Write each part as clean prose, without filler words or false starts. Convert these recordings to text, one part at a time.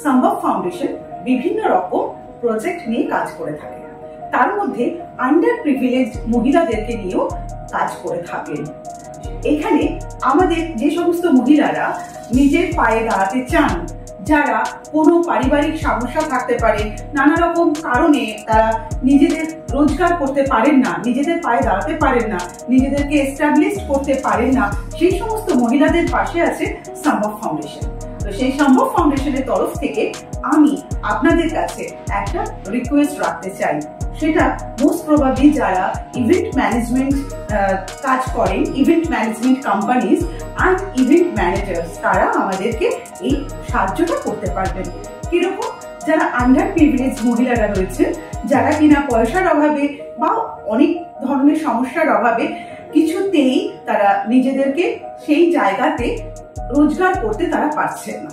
সম্ভব ফাউন্ডেশন বিভিন্ন রকম প্রজেক্ট নিয়ে কাজ করে থাকে। তার মধ্যে আন্ডার প্রিভিলেজড মহিলাদেরকে নিয়েও কাজ করে থাকেন। এখানে আমাদের যে সমস্ত মহিলারা নিজের পায়ে দাঁড়াতে চান, যারা কোনো পারিবারিক সমস্যা থাকতে পারে, নানা রকম কারণে তারা নিজেদের রোজগার করতে পারেন না, নিজেদের পায়ে দাঁড়াতে পারেন না, নিজেদেরকে এস্টাবলিশ করতে পারেন না, সেই সমস্ত মহিলাদের পাশে আছে সম্ভব ফাউন্ডেশন। তো সেই সম্ভব ফাউন্ডেশনের তরফ থেকে আমি আপনাদের কাছে একটা রিকোয়েস্ট রাখতে চাই। সেটা মোস্ট প্রবাবলি যারা ইভেন্ট ম্যানেজমেন্ট কাজ করেন, event management companies and event managers, তারা আমাদেরকে এই সাহায্যটা করতে পারবেন। কিরকম? যারা আন্ডার প্রিভিলেজ মহিলারা রয়েছেন, যারা কিনা পয়সার অভাবে বা অনেক ধরনের সমস্যার অভাবে কিছুতেই তারা নিজেদেরকে সেই জায়গাতে রোজগার করতে তারা পারছেন না,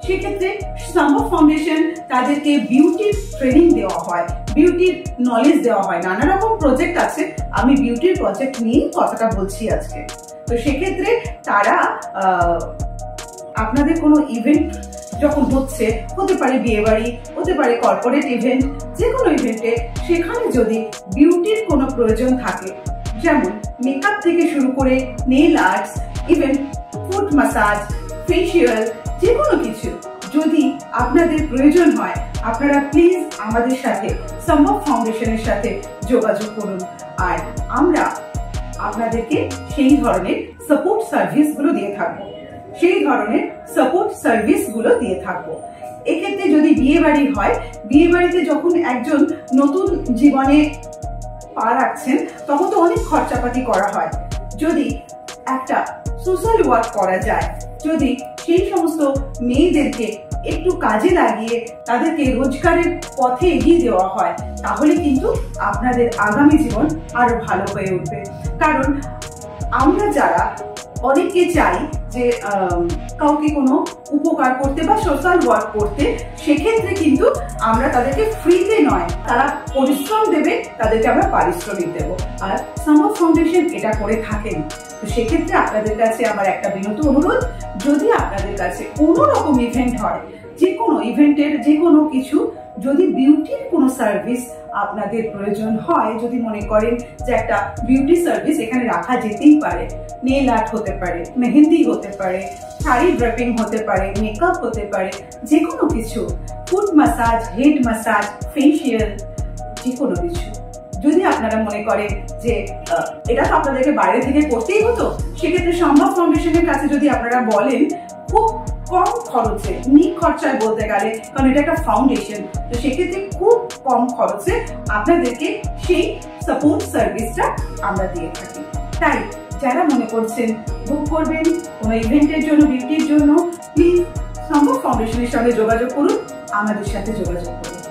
সেক্ষেত্রে সম্ভব ফাউন্ডেশন তাদেরকে বিউটির ট্রেনিং দেওয়া হয়, বিউটির নলেজ দেওয়া হয়। নানা রকম প্রজেক্ট আছে, আমি বিউটির প্রজেক্ট নিয়েই কথাটা বলছি আজকে। তো সেক্ষেত্রে তারা আপনাদের কোনো ইভেন্ট যখন হতে পারে বিয়ে বাড়ি, হতে পারে কর্পোরেট ইভেন্ট, যে কোনো ইভেন্টে সেখানে যদি বিউটির কোনো প্রয়োজন থাকে, যেমন মেকআপ থেকে শুরু করে nail arts, even foot massage, facial, যে কোনো কিছু যদি আপনাদের প্রয়োজন হয়, আপনারা প্লিজ আমাদের সাথে সম্ভব ফাউন্ডেশনের সাথে যোগাযোগ করুন। আর আমরা আপনাদেরকে সেই ধরনের সাপোর্ট সার্ভিসগুলো দিয়ে থাকবো, এক্ষেত্রে যদি বিয়ে বাড়ি হয়, বিয়ে বাড়িতে যখন একজন নতুন জীবনে পা রাখছেন, তখন তো অনেক খরচাপাতি করা হয়। যদি একটা সোশ্যাল ওয়ার্ক করা যায়, যদি সেই সমস্ত মেয়েদেরকে একটু কাজে লাগিয়ে তাদেরকে রোজগারের পথে এগিয়ে দেওয়া হয়, তাহলে কিন্তু আপনাদের আগামী জীবন আরো ভালো হয়ে উঠবে। কারণ আমরা যারা অনেকে চাই যে কাউকে কোনো উপকার করতে বা সোশ্যাল ওয়ার্ক করতে, সেক্ষেত্রে কিন্তু আমরা তাদেরকে ফ্রিতে নয়, তারা পরিশ্রম দেবে, তাদেরকে আমরা পারিশ্রমিক দেব। আর সম্ভব ফাউন্ডেশন এটা করে থাকেন। তো সেক্ষেত্রে আপনাদের কাছে আমার একটা বিনত অনুরোধ, যদি আপনাদের কাছে কোনো রকম ইভেন্ট হয়, যে কোনো ইভেন্টের যে কোনো কিছু, যদি বিউটির কোনো সার্ভিস আপনাদের প্রয়োজন হয়, যদি মনে করেন যে একটা বিউটি সার্ভিস এখানে রাখা যেতেই পারে, নেল আর্ট হতে পারে, মেহেন্দি হতে পারে, শাড়ি ড্রেপিং হতে পারে, মেকআপ হতে পারে, যে কোনো কিছু, foot massage, head massage, facial, যে কোনো কিছু যদি আপনারা মনে করেন যে এটা তো আপনাদেরকে বাইরে থেকে করতেই হতো, সেক্ষেত্রে সম্ভব ফাউন্ডেশনের কাছে যদি আপনারা বলেন, খুব কম খরচে, খরচায় বলতে গেলে, কারণ এটা একটা ফাউন্ডেশন, তো সেক্ষেত্রে খুব কম খরচে আপনাদেরকে সেই সাপোর্ট সার্ভিসটা আমরা দিয়ে থাকি। তাই যারা মনে করছেন বুক করবেন কোনো ইভেন্টের জন্য, বিউটির জন্য, প্লিজ সম্ভব ফাউন্ডেশনের সঙ্গে যোগাযোগ করুন, আমাদের সাথে যোগাযোগ করুন।